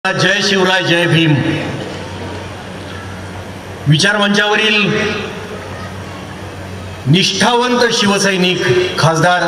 जय शिवराय जय भीम विचारमंचावरील निष्ठावंत शिवसैनिक खासदार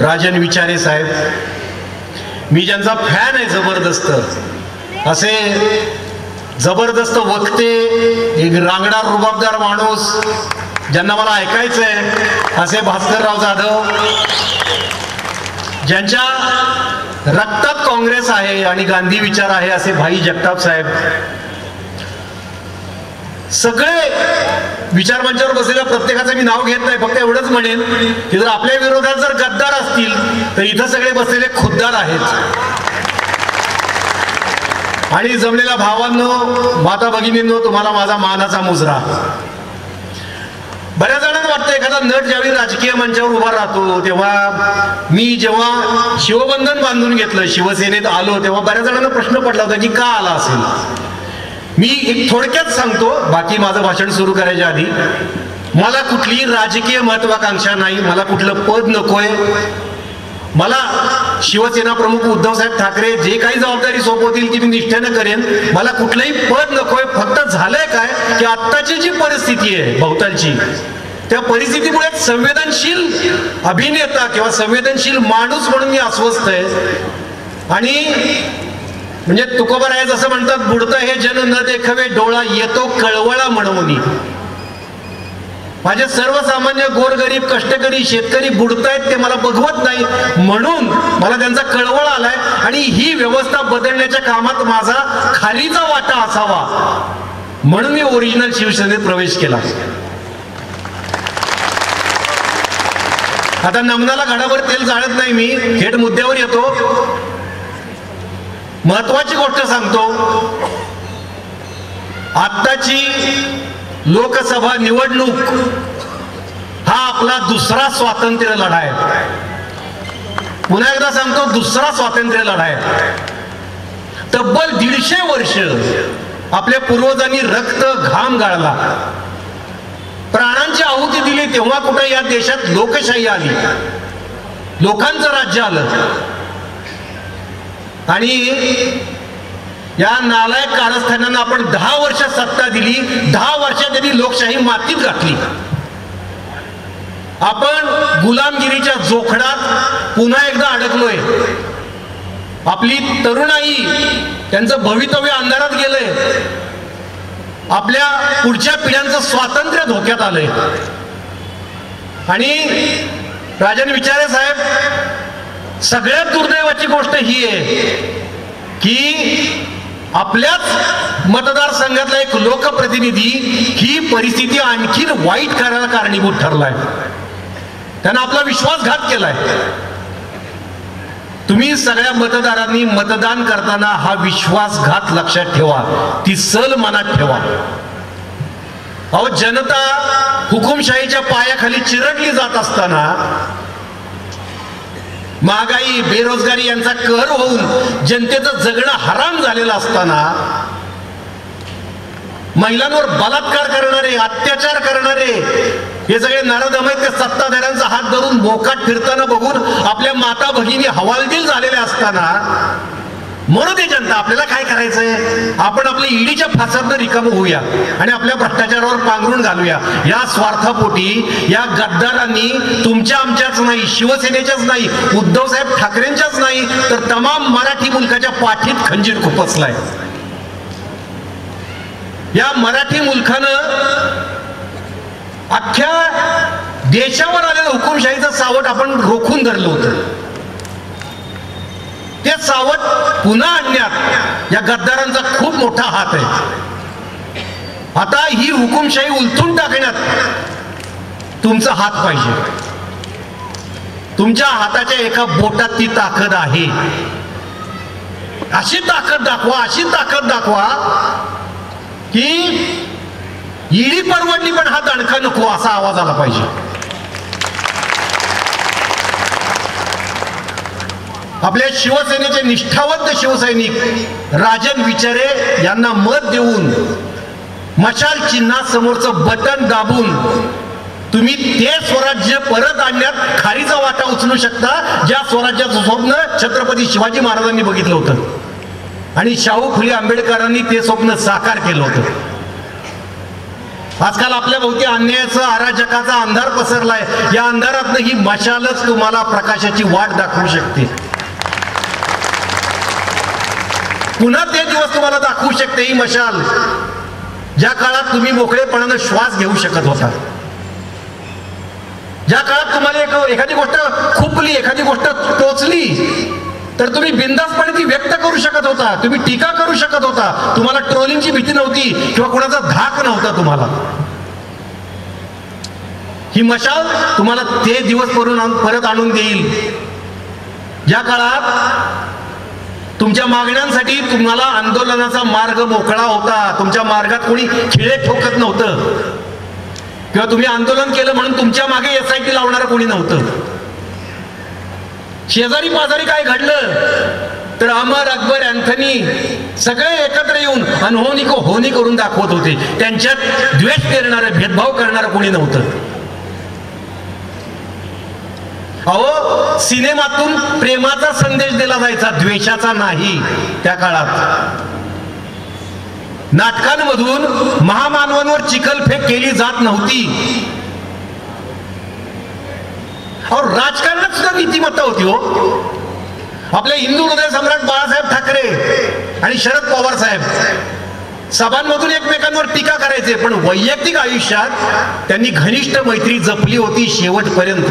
राजन विचारे साहेब, मी ज्यांचा फॅन आहे जबरदस्त, असे जबरदस्त वक्ते, एक रांगडार रुबाबदार माणूस ज्यांना मला ऐकायचं आहे असे भास्करराव जाधव, ज्यांच्या रक्तात काँग्रेस आहे आणि गांधी विचार आहे असे भाई जगताप साहेब, सगळे विचारमंचावर बसलेल्या प्रत्येकाचं मी नाव घेत नाही, फक्त एवढंच म्हणेन की जर आपल्या विरोधात जर गद्दार असतील तर इथं सगळे बसलेले खुद्दार आहेत. आणि जमलेल्या भावांनो, माता भगिनींनो, तुम्हाला माझा मानाचा मुजरा. बऱ्याच जणांना वाटतं एखादा नट ज्यावेळी राजकीय मंचावर उभा राहतो तेव्हा, मी जेव्हा शिवबंधन बांधून घेतलं, शिवसेनेत आलो, तेव्हा बऱ्याच जणांना प्रश्न पडला होता की का आला असेल. मी एक थोडक्यात सांगतो, बाकी माझं भाषण सुरू करायच्या आधी, मला कुठलीही राजकीय महत्वाकांक्षा नाही, मला कुठलं पद नकोय. मला शिवसेना प्रमुख उद्धवसाहेब ठाकरे जे काही जबाबदारी सोपवतील ती मी निष्ठेनं करेन. मला कुठलंही पद नकोय. फक्त झालंय काय की आत्ताची जी परिस्थिती आहे भोवतालची, त्या परिस्थितीमुळे संवेदनशील अभिनेता किंवा संवेदनशील माणूस म्हणून मी अस्वस्थ आहे. आणि म्हणजे तुकोबाराय जसं म्हणतात, बुडतं हे जन न देखवे डोळा, येतो कळवळा म्हणून. माझे सर्वसामान्य गोरगरीब कष्टकरी शेतकरी बुडतायत, ते मला बघवत नाही, म्हणून मला त्यांचा कळवळ आलाय. आणि ही व्यवस्था बदलण्याच्या कामात माझा खालीचा वाटा असावा म्हणून मी ओरिजिनल शिवसेनेत प्रवेश केला. आता नमनाला घडाभर तेल जाळत नाही मी, थेट मुद्द्यावर येतो. महत्वाची गोष्ट सांगतो, आत्ताची लोकसभा निवडणूक हा आपला दुसरा स्वातंत्र्य लढा आहे. पुन्हा एकदा सांगतो, दुसरा स्वातंत्र्य लढा आहे. तब्बल 150 वर्ष आपल्या पूर्वजांनी रक्त घाम गाळला, प्राणांची आहुती दिली, तेव्हा कुठे या देशात लोकशाही आली, लोकांचं राज्य आलं. आणि या नालायक कारस्थानांना आपण 10 वर्ष सत्ता दिली, 10 वर्षात त्यांनी लोकशाही मातीत घातली. आपण गुलामगिरीच्या जोखडात पुन्हा एकदा अडकलोय. आपली तरुणाई, त्यांचं भवितव्य अंधारात गेलंय. आपल्या पुढच्या पिढ्यांचं स्वातंत्र्य धोक्यात आलंय. आणि राजन विचारे साहेब, सगळ्यात दुर्दैवाची गोष्ट ही आहे की आपल्याच मतदारसंघातला एक लोकप्रतिनिधी ही परिस्थिती आणखीन वाईट करायला कारणीभूत ठरलाय. त्यानं आपला विश्वासघात केलाय. तुम्ही सगळ्या मतदारांनी मतदान करताना हा विश्वासघात लक्षात ठेवा, ती सल मनात ठेवा. अहो, जनता हुकुमशाहीच्या पायाखाली चिरडली जात असताना, महागाई बेरोजगारी यांचा कहर होऊन जनतेचं जगणं हराम झालेलं असताना, महिलांवर बलात्कार करणारे, अत्याचार करणारे हे सगळे नराधम आहेत, ते सत्ताधाऱ्यांचा हात धरून मोकाट फिरताना बघून आपल्या माता भगिनी हवालदिल झालेल्या असताना, म्हणून ते जनता, आपल्याला काय करायचंय, आपण आपल्या ईडीच्या फासातनं रिकामं होऊया आणि आपल्या भ्रष्टाचारावर पांघरून घालूया. या स्वार्थापोटी या गद्दारांनी तुमच्या आमच्याच नाही, शिवसेनेच्याच नाही, उद्धवसाहेब ठाकरेंच्याच नाही, तर तमाम मराठी मुलकाच्या पाठीत खंजीर खुपसलाय. या मराठी मुलकानं अख्ख्या देशावर आलेलं हुकुमशाहीचं सावट आपण रोखून धरलं होतं. ते सावट पुन्हा आणण्यात या गद्दारांचा खूप मोठा हात आहे. आता ही हुकुमशाही उलथून टाकण्यात तुमचा हात पाहिजे. तुमच्या हाताच्या एका बोटात ती ताकद आहे. अशी ताकद दाखवा, अशी ताकद दाखवा की ईडी परवडली पण हा दणका नको, असा आवाज आला पाहिजे. आपल्या शिवसेनेचे निष्ठावंत शिवसैनिक राजन विचारे यांना मत देऊन, मशाल चिन्हासमोरचं बटन दाबून तुम्ही ते स्वराज्य परत आणण्यात खारीचा वाटा उचलू शकता, ज्या स्वराज्याचं स्वप्न छत्रपती शिवाजी महाराजांनी बघितलं होतं. आणि शाहू फुले आंबेडकरांनी ते स्वप्न साकार केलं होतं. आजकाल आपल्या भोवती अन्यायाचा अराजकाचा अंधार पसरलाय. या अंधारातनं ही मशालच तुम्हाला प्रकाशाची वाट दाखवू शकते. पुन्हा ते दिवस तुम्हाला दाखवू शकते ही मशाल, ज्या काळात तुम्ही मोकळेपणानं श्वास घेऊ शकत होता, ज्या काळात तुम्हाला एखादी गोष्ट खुपली, एखादी गोष्ट टोचली तर तुम्ही बिनधास्तपणे ती व्यक्त करू शकत होता, तुम्ही टीका करू शकत होता, तुम्हाला ट्रोलिंगची भीती नव्हती किंवा कोणाचा धाक नव्हता तुम्हाला. ही मशाल तुम्हाला ते दिवस परत आणून देईल ज्या काळात तुमच्या मागण्यांसाठी तुम्हाला आंदोलनाचा मार्ग मोकळा होता. तुमच्या मार्गात कोणी खिळे ठोकत नव्हतं किंवा तुम्ही आंदोलन केलं म्हणून तुमच्या मागे SIT लावणारं कोणी नव्हतं. शेजारी पाजारी काय घडलं तर अमर, अकबर, अँथनी सगळे एकत्र येऊन अनहोनी को होनी करून दाखवत होते. त्यांच्यात द्वेष पेरणारं, भेदभाव करणारं कोणी नव्हतं. अहो, सिनेमातून प्रेमाचा संदेश दिला जायचा, द्वेषाचा नाही. त्या काळात नाटकांमधून महामानवांवर चिखलफेक केली जात नव्हती. और राजकारणात सुद्धा नीतिमत्ता होती. हो, आपले हिंदू हृदय सम्राट बाळासाहेब ठाकरे आणि शरद पवार साहेब सभांमधून एकमेकांवर टीका करायचे, पण वैयक्तिक आयुष्यात त्यांनी घनिष्ठ मैत्री जपली होती शेवटपर्यंत.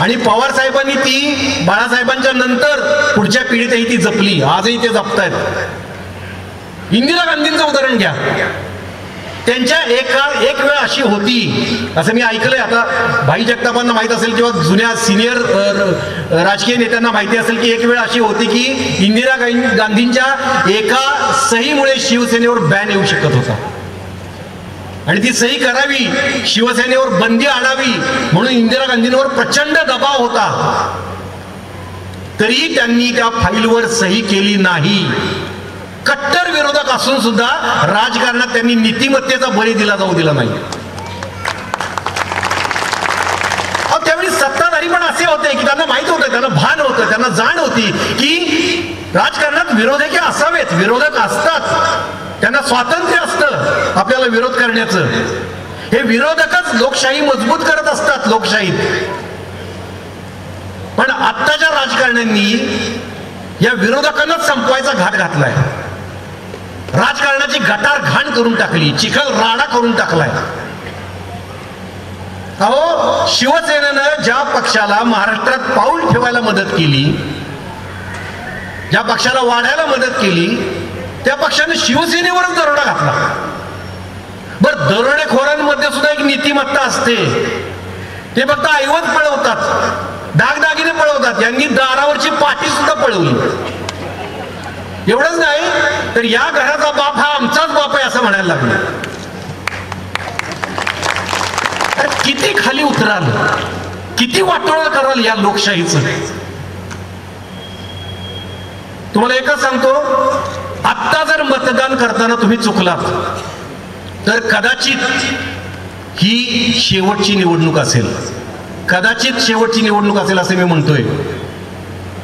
आणि पवार साहेबांनी ती बाळासाहेबांच्या नंतर पुढच्या पिढीतही ती जपली, आजही ते जपतायत. इंदिरा गांधींचं उदाहरण घ्या. त्यांच्या एक वेळ अशी होती, असं मी ऐकलंय, आता भाई जगतापांना माहित असेल किंवा जुन्या सिनियर राजकीय नेत्यांना माहिती असेल की एक वेळ अशी होती की इंदिरा गांधींच्या एका सहीमुळे शिवसेनेवर बॅन येऊ शकत होता आणि ती सही करावी, शिवसेनेवर बंदी आणावी म्हणून इंदिरा गांधींवर प्रचंड दबाव होता. तरी त्यांनी त्या फाईलवर सही केली नाही. कट्टर विरोधक असून सुद्धा राजकारणात त्यांनी नीतिमत्तेचा बळी दिला जाऊ दिला नाही. त्यावेळी सत्ताधारी पण असे होते की त्यांना माहित होतं, त्यांना भान होतं, त्यांना जाण होती की राजकारणात विरोधक असावेत, विरोधक असतात, त्यांना स्वातंत्र्य असतं आपल्याला विरोध करण्याचं. हे विरोधकच लोकशाही मजबूत करत असतात, लोकशाहीत. पण आत्ताच्या राजकारण्यांनी या विरोधकांनाच संपवायचा घाट घातलाय. राजकारणाची गटार घाण करून टाकली, चिखल राडा करून टाकलाय. अहो, शिवसेनेनं ज्या पक्षाला महाराष्ट्रात पाऊल ठेवायला मदत केली, ज्या पक्षाला वाढायला मदत केली, त्या पक्षाने शिवसेनेवरच दरोडा घातला. बरं, दरोडेखोरांमध्ये सुद्धा एक नीतिमत्ता असते. ते फक्त ऐवज पळवतात, दागदागिने पळवतात. यांनी दारावरची पाटी सुद्धा पळवली. एवढंच नाही तर या घराचा बाप हा आमचाच बाप आहे असं म्हणायला लागलं. किती खाली उतराल, किती वाटोळं कराल या लोकशाहीचं. तुम्हाला एकच सांगतो, आत्ता जर मतदान करताना तुम्ही चुकलात तर कदाचित ही शेवटची निवडणूक असेल, कदाचित शेवटची निवडणूक असेल असं मी म्हणतोय.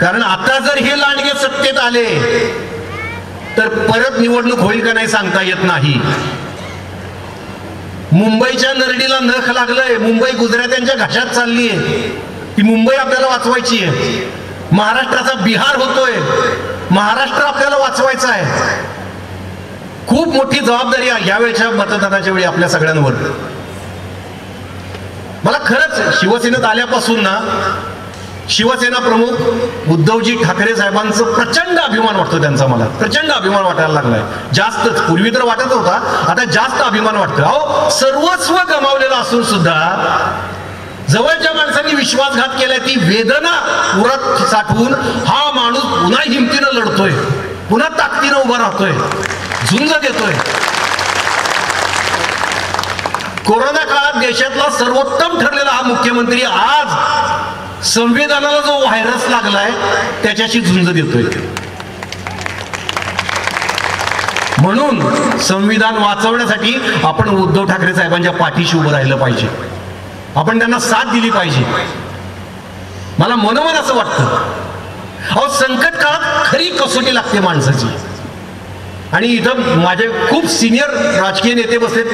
कारण आता जर हे लांडगे सत्तेत आले तर परत निवडणूक होईल का नाही सांगता येत नाही. मुंबईच्या नरडीला नख लागलंय, मुंबई गुजरात्यांच्या घशात चाललीय. ती मुंबई आपल्याला वाचवायची आहे. महाराष्ट्राचा बिहार होतोय, महाराष्ट्र आपल्याला वाचवायचा आहे. खूप मोठी जबाबदारी आहे यावेळच्या मतदानाच्या वेळी आपल्या सगळ्यांवर. मला खरंच शिवसेनेत आल्यापासून ना शिवसेना प्रमुख उद्धवजी ठाकरे साहेबांचं प्रचंड अभिमान वाटतो. त्यांचा मला प्रचंड अभिमान वाटायला लागलाय. जास्तच, पूर्वी तर वाटत होता, आता जास्त अभिमान वाटतो. अहो, सर्वस्व गमावलेलं असून सुद्धा जवळच्या माणसांनी विश्वासघात केलाय. ती वेदना उरात साठवून हा माणूस पुन्हा हिमतीनं लढतोय, पुन्हा ताकदीनं उभा राहतोय, झुंज देतोय. कोरोना काळात देशातला सर्वोत्तम ठरलेला हा मुख्यमंत्री आज संविधानाला जो व्हायरस लागलाय त्याच्याशी झुंज देतोय. म्हणून संविधान वाचवण्यासाठी आपण उद्धव ठाकरे साहेबांच्या पाठीशी उभं राहिलं पाहिजे. आपण त्यांना साथ दिली पाहिजे. मला मनोमन असं वाटतं अहो संकट काळात खरी कसोटी लागते माणसाची. आणि इथं माझे खूप सिनियर राजकीय नेते बसलेत,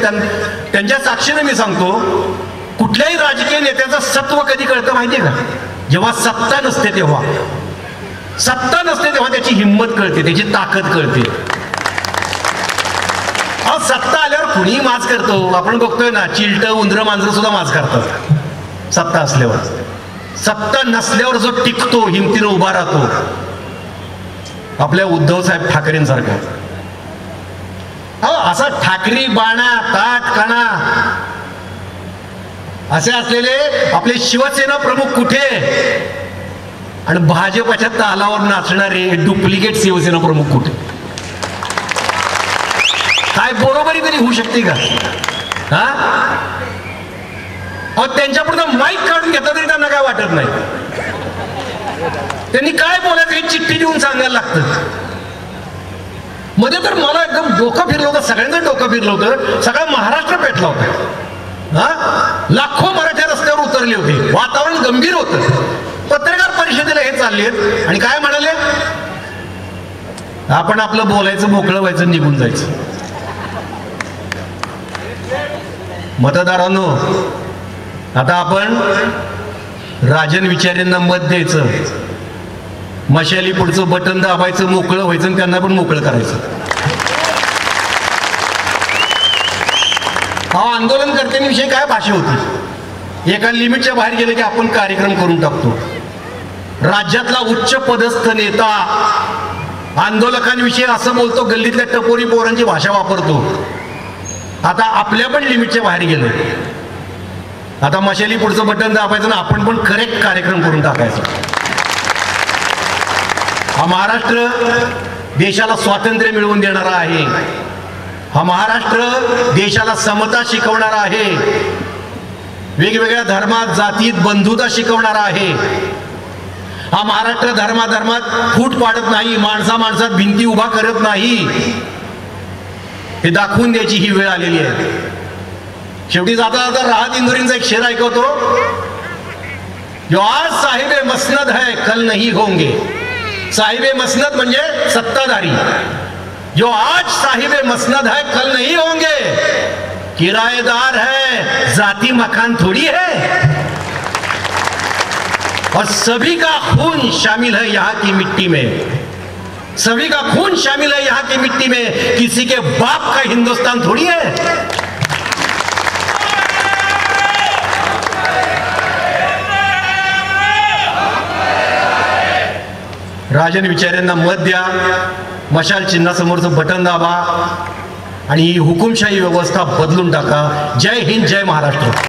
त्यांच्या साक्षीने मी सांगतो, कुठल्याही राजकीय नेत्याचं सत्व कधी कळतं माहितीये का? जेव्हा सत्ता नसते तेव्हा. सत्ता नसते तेव्हा त्याची हिंमत कळते, त्याची ताकद कळते. अहो सत्ता आल्यावर कुणीही माज करतो. आपण बघतोय ना, चिलट उंदरं मांजरं सुद्धा माज करतात सत्ता असल्यावर. सत्ता नसल्यावर जो टिकतो, हिमतीनं उभा राहतो, आपल्या उद्धव साहेब ठाकरेंसारखा. असा ठाकरी बाणा ताट कणा असे असलेले आपले शिवसेना प्रमुख कुठे, आणि भाजपच्या तालावर नाचणारे डुप्लिकेट शिवसेना प्रमुख कुठे? काय बरोबरी तरी होऊ शकते का? हा, अहो त्यांच्यापुढे माईक काढून घेतला तरी त्यांना काय वाटत नाही. त्यांनी काय बोलायचं हे चिठ्ठी देऊन सांगायला लागतं. मध्ये तर मला एकदम डोकं फिरलं होतं, सगळ्यांचं डोकं फिरलं होतं, सगळा महाराष्ट्र पेटला होता. हा, लाखो मराठा रस्त्यावर उतरले होते, वातावरण गंभीर होतं. पत्रकार परिषदेला हे चालले आणि काय म्हणाले, आपण आपलं बोलायचं, मोकळं व्हायचं, निघून जायचं. मतदारांनो, आता आपण राजन विचारेंना मत द्यायचं, मशाली पुढचं बटन दाबायचं, मोकळं व्हायचं आणि त्यांना पण मोकळं करायचं. हा, आंदोलनकर्त्यांविषयी काय भाषा होती, एका लिमिटच्या बाहेर गेले की आपण कार्यक्रम करून टाकतो. राज्यातला उच्च पदस्थ नेता आंदोलकांविषयी असं बोलतो, गल्लीतल्या टपोरी पोरांची भाषा वापरतो. आता आपल्या पण लिमिटच्या बाहेर गेलो. आता मशाली पुढचं बटन दाबायचं ना, आपण पण करेक्ट कार्यक्रम करून टाकायचा. हा महाराष्ट्र देशाला स्वातंत्र्य मिळवून देणारा आहे. हा महाराष्ट्र देशाला समता शिकवणारा आहे, वेगवेगळ्या धर्मात जातीत बंधुता शिकवणारा आहे. हा महाराष्ट्र धर्मात फूट पाडत नाही, माणसा माणसात भिंती उभा करत नाही, हे दाखवून द्यायची ही वेळ आलेली आहे. शेवटी जाता जाता राहत इंदुरींचा एक शेर ऐकवतो, जो आज साहिबे मसनद है कल नहीं होंगे. साहिबे मसनद म्हणजे सत्ताधारी. जो आज साहिबे मसनद है कल नहीं होंगे, किराएदार है, जाती मकान थोड़ी है. और सभी का खून शामिल है यहाँ की मिट्टी में, सभी का खून शामिल है यहाँ की मिट्टी में, किसी के बाप का हिंदुस्तान थोड़ी है. राजन विचारेंना मत द्या, मशाल चिन्हासमोरचं बटन दाबा आणि ही हुकुमशाही व्यवस्था बदलून टाका. जय हिंद, जय महाराष्ट्र.